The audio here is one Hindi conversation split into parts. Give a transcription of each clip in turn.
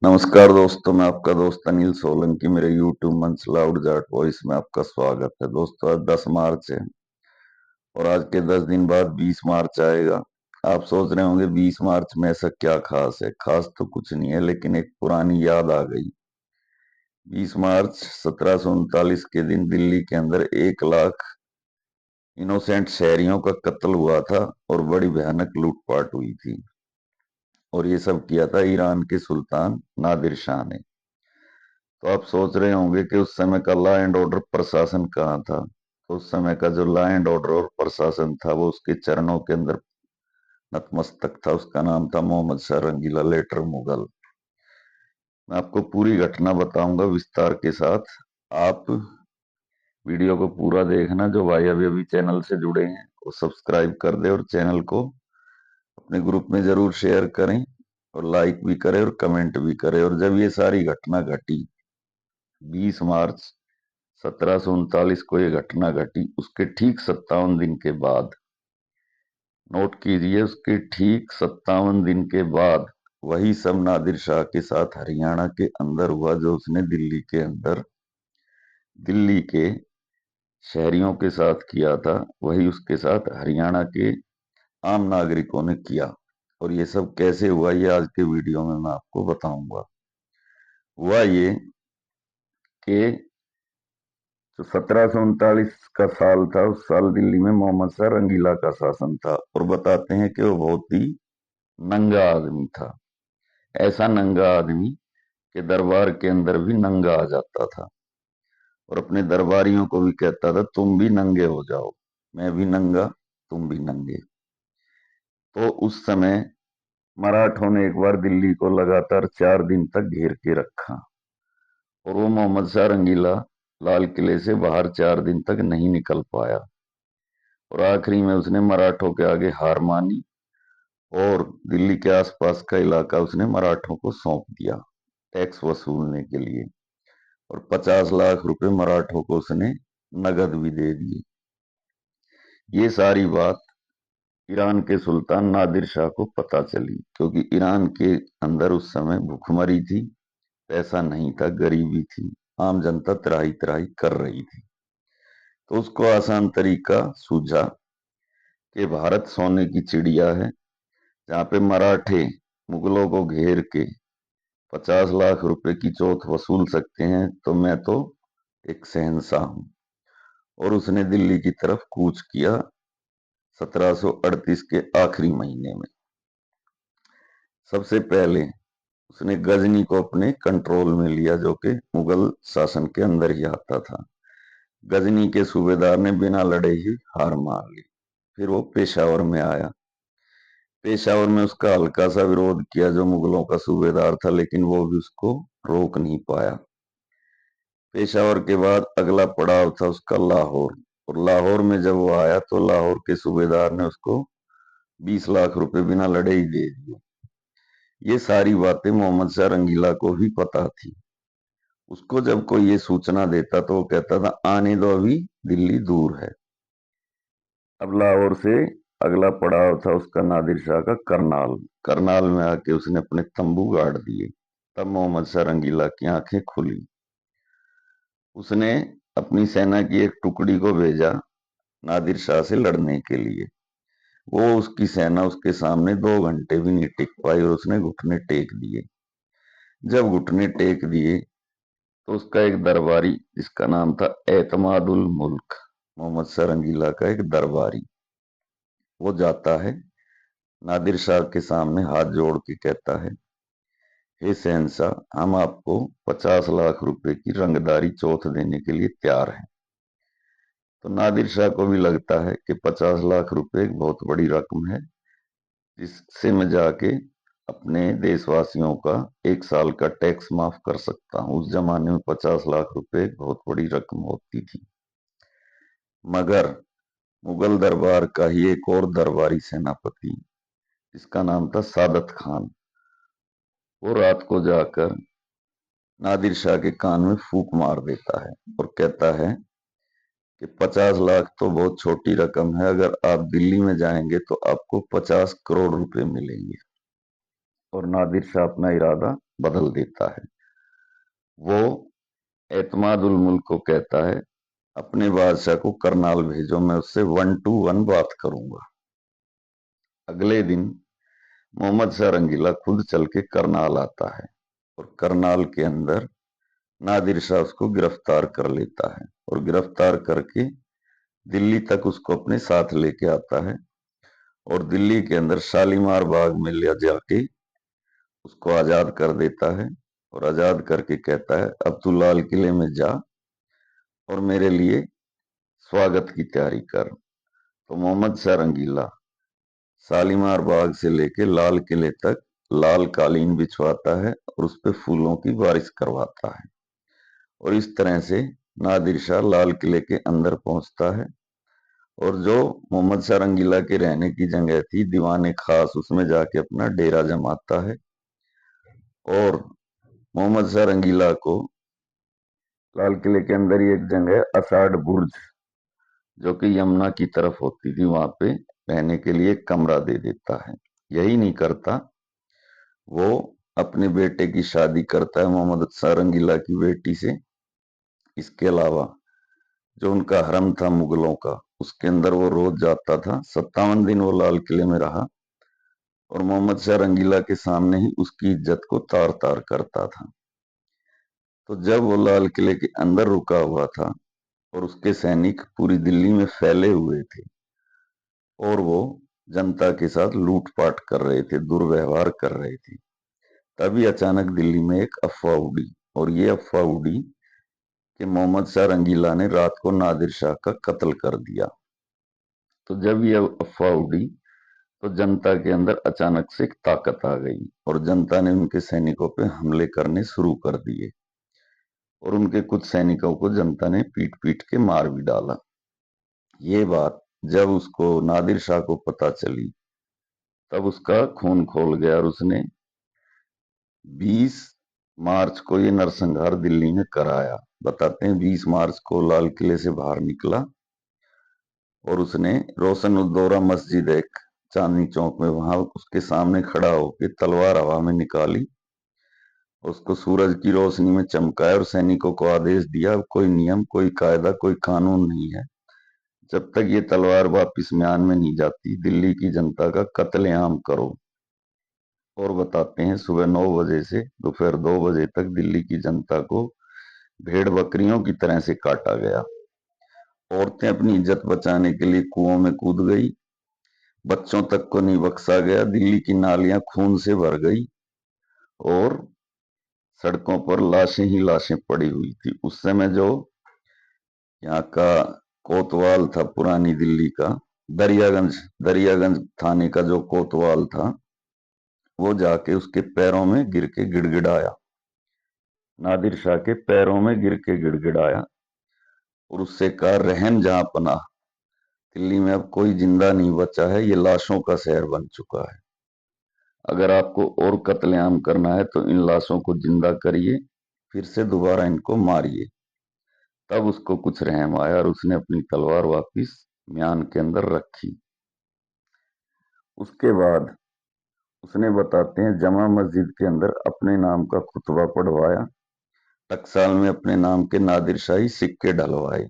नमस्कार दोस्तों, मैं आपका दोस्त अनिल सोलंकी। मेरे यूट्यूब मंच लाउड जाट वॉइस में आपका स्वागत है। दोस्तों, आज 10 मार्च है और आज के 10 दिन बाद 20 मार्च आएगा। आप सोच रहे होंगे 20 मार्च में ऐसा क्या खास है। खास तो कुछ नहीं है, लेकिन एक पुरानी याद आ गई। 20 मार्च 1739 के दिन दिल्ली के अंदर 1 लाख इनोसेंट शहरियों का कत्ल हुआ था और बड़ी भयानक लूटपाट हुई थी। और ये सब किया था ईरान के सुल्तान नादिर शाह ने। तो आप सोच रहे होंगे कि उस समय का लॉ एंड ऑर्डर प्रशासन कहाँ था। तो उस समय का जो लॉ एंड ऑर्डर और प्रशासन था वो उसके चरणों के अंदर नतमस्तक था। उसका नाम था मोहम्मद शाह रंगीला, लेटर मुगल। मैं आपको पूरी घटना बताऊंगा विस्तार के साथ। आप वीडियो को पूरा देखना। जो भाई अभी अभी चैनल से जुड़े हैं वो सब्सक्राइब कर दे और चैनल को अपने ग्रुप में जरूर शेयर करें और लाइक भी करें और कमेंट भी करें। और जब ये सारी घटना घटी 20 मार्च 1739 को ये घटना घटी, उसके ठीक 57 दिन के बाद, नोट कीजिए, उसके ठीक 57 दिन के बाद वही सब नादिर शाह के साथ हरियाणा के अंदर हुआ जो उसने दिल्ली के अंदर दिल्ली के शहरियों के साथ किया था, वही उसके साथ हरियाणा के आम नागरिकों ने किया। और ये सब कैसे हुआ ये आज के वीडियो में मैं आपको बताऊंगा। हुआ ये कि जो 1739 का साल था, उस साल दिल्ली में मोहम्मद शाह रंगीला का शासन था। और बताते हैं कि वो बहुत ही नंगा आदमी था। ऐसा नंगा आदमी कि दरबार के अंदर भी नंगा आ जाता था और अपने दरबारियों को भी कहता था, तुम भी नंगे हो जाओ, मैं भी नंगा, तुम भी नंगे। तो उस समय मराठों ने एक बार दिल्ली को लगातार 4 दिन तक घेर के रखा और वो मोहम्मद शाह रंगीला लाल किले से बाहर 4 दिन तक नहीं निकल पाया। और आखिरी में उसने मराठों के आगे हार मानी और दिल्ली के आसपास का इलाका उसने मराठों को सौंप दिया टैक्स वसूलने के लिए। और 50 लाख रुपए मराठों को उसने नगद भी दे दिए। ये सारी बात ईरान के सुल्तान नादिर शाह को पता चली, क्योंकि ईरान के अंदर उस समय भूखमरी थी, पैसा नहीं था, गरीबी थी, आम जनता त्राही त्राही कर रही थी। तो उसको आसान तरीका सूझा कि भारत सोने की चिड़िया है, जहाँ पे मराठे मुगलों को घेर के 50 लाख रुपए की चोट वसूल सकते हैं, तो मैं तो एक शहंशाह हूं। और उसने दिल्ली की तरफ कूच किया 1738 के आखिरी महीने में। सबसे पहले उसने गजनी को अपने कंट्रोल में लिया, जो कि मुगल शासन के अंदर ही आता था। गजनी के सूबेदार ने बिना लड़े ही हार मान ली। फिर वो पेशावर में आया। पेशावर में उसका हल्का सा विरोध किया जो मुगलों का सूबेदार था, लेकिन वो भी उसको रोक नहीं पाया। पेशावर के बाद अगला पड़ाव था उसका लाहौर। और लाहौर में जब वो आया तो लाहौर के सूबेदार ने उसको 20 लाख रुपए बिना लड़े ही दे दिए। ये सारी बातें मोहम्मद शाह रंगीला को भी पता थी। उसको जब कोई ये सूचना देता तो वो कहता था, आने दो, अभी दिल्ली दूर है। अब लाहौर से अगला पड़ाव था उसका नादिर शाह का करनाल। करनाल में आके उसने अपने तंबू गाड़ दिए। तब मोहम्मद शाह रंगीला की आंखें खुली। उसने अपनी सेना की एक टुकड़ी को भेजा नादिर शाह से लड़ने के लिए। वो उसकी सेना उसके सामने 2 घंटे भी नहीं टिक पाई और उसने घुटने टेक दिए। जब घुटने टेक दिए तो उसका एक दरबारी, जिसका नाम था एतमादुल मुल्क, मोहम्मद शाह रंगीला का एक दरबारी, वो जाता है नादिर शाह के सामने हाथ जोड़ के कहता है, हे शहंशाह, हम आपको 50 लाख रुपए की रंगदारी चौथ देने के लिए तैयार हैं। तो नादिर शाह को भी लगता है कि 50 लाख रुपए एक बहुत बड़ी रकम है, जिससे मैं जाके अपने देशवासियों का 1 साल का टैक्स माफ कर सकता हूँ। उस जमाने में 50 लाख रुपए एक बहुत बड़ी रकम होती थी। मगर मुगल दरबार का ही एक और दरबारी सेनापति, जिसका नाम था सादत खान, वो रात को जाकर नादिर शाह के कान में फूंक मार देता है और कहता है कि 50 लाख तो बहुत छोटी रकम है, अगर आप दिल्ली में जाएंगे तो आपको 50 करोड़ रुपए मिलेंगे। और नादिर शाह अपना इरादा बदल देता है। वो एतमादुल मुल्क को कहता है, अपने बादशाह को करनाल भेजो, मैं उससे 1 to 1 बात करूंगा। अगले दिन मोहम्मद शाह रंगीला खुद चल के करनाल आता है और करनाल के अंदर नादिर शाह उसको गिरफ्तार कर लेता है और गिरफ्तार करके दिल्ली तक उसको अपने साथ लेके आता है और दिल्ली के अंदर शालीमार बाग में ले जाके उसको आजाद कर देता है और आजाद करके कहता है, अब तू लाल किले में जा और मेरे लिए स्वागत की तैयारी कर। तो मोहम्मद शाह रंगीला शालीमार बाग से लेके लाल किले तक लाल कालीन बिछवाता है और उस पे फूलों की बारिश करवाता है और इस तरह से नादिर शाह लाल किले के अंदर पहुंचता है और जो मोहम्मद शाह रंगीला के रहने की जगह थी दीवाने खास, उसमें जाके अपना डेरा जमाता है और मोहम्मद शाह रंगीला को लाल किले के अंदर ही एक जगह असाड बुर्ज, जो कि यमुना की तरफ होती थी, वहां पे रहने के लिए एक कमरा दे देता है। यही नहीं करता, वो अपने बेटे की शादी करता है मोहम्मद शाह रंगीला की बेटी से। इसके अलावा जो उनका हरम था मुगलों का, उसके अंदर वो रोज जाता था। 57 दिन वो लाल किले में रहा और मोहम्मद शाह रंगीला के सामने ही उसकी इज्जत को तार तार करता था। तो जब वो लाल किले के अंदर रुका हुआ था और उसके सैनिक पूरी दिल्ली में फैले हुए थे और वो जनता के साथ लूटपाट कर रहे थे, दुर्व्यवहार कर रहे थे, तभी अचानक दिल्ली में एक अफवाह उड़ी और ये अफवाह उड़ी कि मोहम्मद शाह रंगीला ने रात को नादिर शाह का कत्ल कर दिया। तो जब ये अफवाह उड़ी तो जनता के अंदर अचानक से एक ताकत आ गई और जनता ने उनके सैनिकों पे हमले करने शुरू कर दिए और उनके कुछ सैनिकों को जनता ने पीट पीट के मार भी डाला। ये बात जब उसको नादिर शाह को पता चली, तब उसका खून खोल गया और उसने 20 मार्च को ये नरसंहार दिल्ली में कराया। बताते हैं 20 मार्च को लाल किले से बाहर निकला और उसने रोशन उद्दौरा मस्जिद, एक चांदनी चौक में, वहां उसके सामने खड़ा होकर तलवार हवा में निकाली, उसको सूरज की रोशनी में चमकाया और सैनिकों को आदेश दिया, कोई नियम, कोई कायदा, कोई कानून नहीं है, जब तक ये तलवार वापिस म्यान में नहीं जाती, दिल्ली की जनता का कत्लेआम करो। और बताते हैं सुबह 9 बजे से दोपहर 2 बजे तक दिल्ली की जनता को भेड़ बकरियों की तरह से काटा गया। औरतें अपनी इज्जत बचाने के लिए कुओं में कूद गई, बच्चों तक को नहीं बख्शा गया, दिल्ली की नालियां खून से भर गई और सड़कों पर लाशें ही लाशें पड़ी हुई थी। उस समय जो यहाँ का कोतवाल था पुरानी दिल्ली का, दरियागंज दरियागंज थाने का जो कोतवाल था, वो जाके उसके पैरों में गिर के गिड़गिड़ाया, नादिर शाह के पैरों में गिर के गिड़गिड़ाया और उससे कहा, रहम जहां पनाह, दिल्ली में अब कोई जिंदा नहीं बचा है, ये लाशों का शहर बन चुका है। अगर आपको और कत्लेआम करना है तो इन लाशों को जिंदा करिए, फिर से दोबारा इनको मारिए। तब उसको कुछ रहम आया और उसने अपनी तलवार वापिस म्यान के अंदर रखी। उसके बाद उसने, बताते हैं, जमा मस्जिद के अंदर अपने नाम का खुतबा पढ़वाया, टकसाल में अपने नाम के नादिर शाही सिक्के डलवाए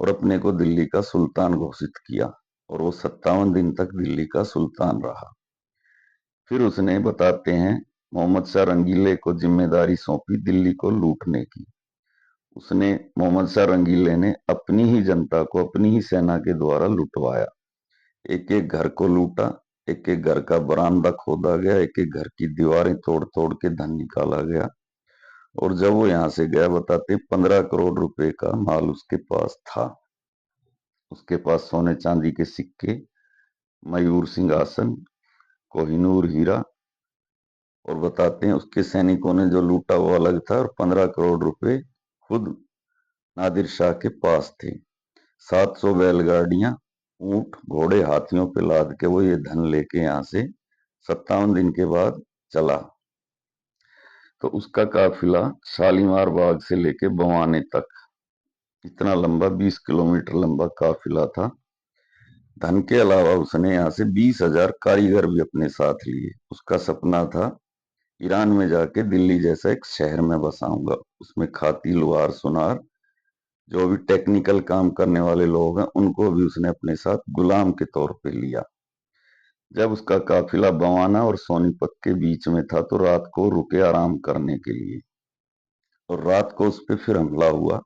और अपने को दिल्ली का सुल्तान घोषित किया और वो 57 दिन तक दिल्ली का सुल्तान रहा। फिर उसने, बताते हैं, मोहम्मद शाह रंगीले को जिम्मेदारी सौंपी दिल्ली को लूटने की। उसने, मोहम्मद शाह रंगीले ने अपनी ही जनता को अपनी ही सेना के द्वारा लुटवाया। एक एक घर को लूटा, एक एक घर का बरामदा खोदा गया, एक एक घर की दीवारें तोड़ तोड़ के धन निकाला गया और जब वो यहां से गया, बताते 15 करोड़ रुपए का माल उसके पास था। उसके पास सोने चांदी के सिक्के, मयूर सिंहासन, कोहिनूर हीरा, और बताते हैं उसके सैनिकों ने जो लूटा वो अलग था और 15 करोड़ रुपए खुद नादिर शाह के पास थे। 700 बैलगाड़ियां, ऊंट, घोड़े, हाथियों पे लाद के वो ये धन लेके यहां से 57 दिन के बाद चला। तो उसका काफिला शालीमार बाग से लेके बवाने तक, इतना लंबा, 20 किलोमीटर लंबा काफिला था। धन के अलावा उसने यहाँ से 20,000 कारीगर भी अपने साथ लिए। उसका सपना था ईरान में जाके दिल्ली जैसा एक शहर में बसाऊंगा। उसमें खाती लुहार सुनार जो भी टेक्निकल काम करने वाले लोग हैं उनको भी उसने अपने साथ गुलाम के तौर पे लिया। जब उसका काफिला बवाना और सोनीपत के बीच में था तो रात को रुके आराम करने के लिए, और रात को उस पर फिर हमला हुआ।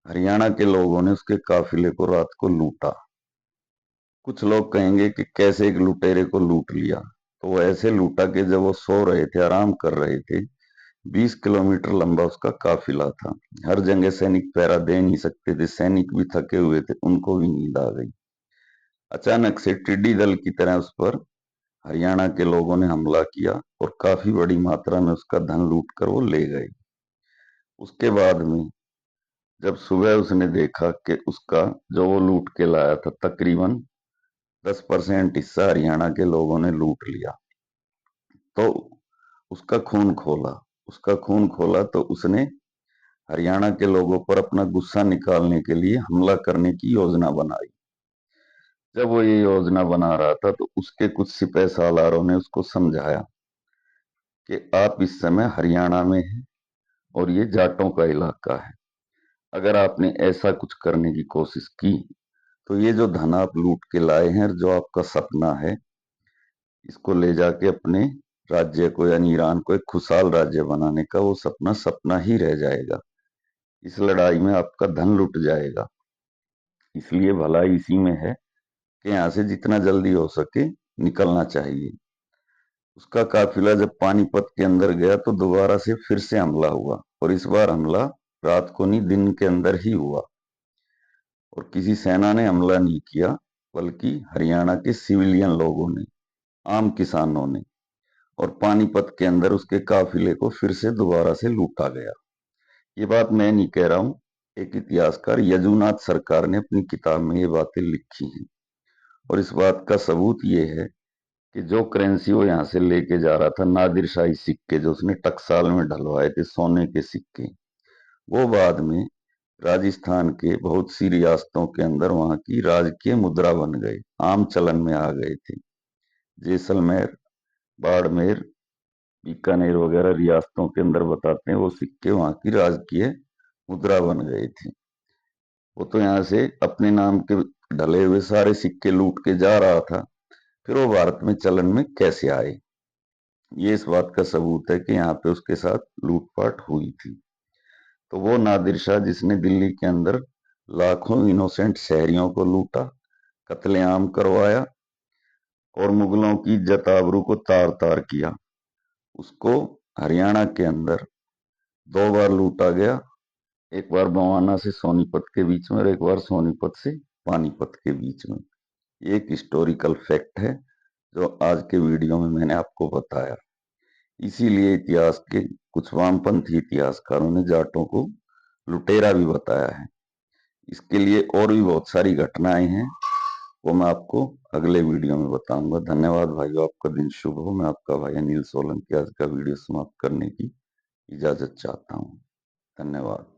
हरियाणा के लोगों ने उसके काफिले को रात को लूटा। कुछ लोग कहेंगे कि कैसे एक लुटेरे को लूट लिया, तो वो ऐसे लूटा कि जब वो सो रहे थे, आराम कर रहे थे, 20 किलोमीटर लंबा उसका काफिला था। हर जगह सैनिक पहरा दे नहीं सकते थे, सैनिक भी थके हुए थे, उनको भी नींद आ गई। अचानक से टिड्डी दल की तरह उस पर हरियाणा के लोगों ने हमला किया और काफी बड़ी मात्रा में उसका धन लूट कर वो ले गए। उसके बाद में जब सुबह उसने देखा कि उसका जो वो लूट के लाया था तकरीबन 10% हिस्सा हरियाणा के लोगों ने लूट लिया, तो उसका खून खोला। उसका खून खोला तो उसने हरियाणा के लोगों पर अपना गुस्सा निकालने के लिए हमला करने की योजना बनाई। जब वो ये योजना बना रहा था तो उसके कुछ सिपह सालारों ने उसको समझाया कि आप इस समय हरियाणा में हैं और ये जाटों का इलाका है। अगर आपने ऐसा कुछ करने की कोशिश की तो ये जो धन आप लूट के लाए हैं और जो आपका सपना है, इसको ले जाके अपने राज्य को यानी ईरान को एक खुशहाल राज्य बनाने का, वो सपना सपना ही रह जाएगा। इस लड़ाई में आपका धन लुट जाएगा। इसलिए भलाई इसी में है कि यहाँ से जितना जल्दी हो सके निकलना चाहिए। उसका काफिला जब पानीपत के अंदर गया तो दोबारा से फिर से हमला हुआ, और इस बार हमला रात को नहीं, दिन के अंदर ही हुआ। और किसी सेना ने हमला नहीं किया, बल्कि हरियाणा के सिविलियन लोगों ने, आम किसानों ने। और पानीपत के अंदर उसके काफिले को फिर से दोबारा से लूटा गया। ये बात मैं नहीं कह रहा हूं, एक इतिहासकार यजुनाथ सरकार ने अपनी किताब में ये बातें लिखी हैं। और इस बात का सबूत ये है कि जो करेंसी वो यहाँ से लेके जा रहा था, नादिर शाही सिक्के जो उसने टकसाल में ढलवाए थे, सोने के सिक्के, वो बाद में राजस्थान के बहुत सी रियासतों के अंदर वहां की राजकीय मुद्रा बन गए, आम चलन में आ गए थे। जैसलमेर, बाड़मेर, बीकानेर वगैरह रियासतों के अंदर बताते हैं वो सिक्के वहां की राजकीय मुद्रा बन गए थे। वो तो यहाँ से अपने नाम के ढले हुए सारे सिक्के लूट के जा रहा था, फिर वो भारत में चलन में कैसे आए? ये इस बात का सबूत है कि यहाँ पे उसके साथ लूटपाट हुई थी। तो वो नादिर शाह जिसने दिल्ली के अंदर लाखों इनोसेंट शहरियों को लूटा, कत्लेआम करवाया और मुगलों की इज्जत आबरू को तार तार किया, उसको हरियाणा के अंदर 2 बार लूटा गया। एक बार बवाना से सोनीपत के बीच में और एक बार सोनीपत से पानीपत के बीच में। ये एक हिस्टोरिकल फैक्ट है जो आज के वीडियो में मैंने आपको बताया। इसीलिए इतिहास के कुछ वामपंथी इतिहासकारों ने जाटों को लुटेरा भी बताया है। इसके लिए और भी बहुत सारी घटनाएं हैं, वो मैं आपको अगले वीडियो में बताऊंगा। धन्यवाद भाइयों, आपका दिन शुभ हो। मैं आपका भाई अनिल सोलंकी आज का वीडियो समाप्त करने की इजाजत चाहता हूँ। धन्यवाद।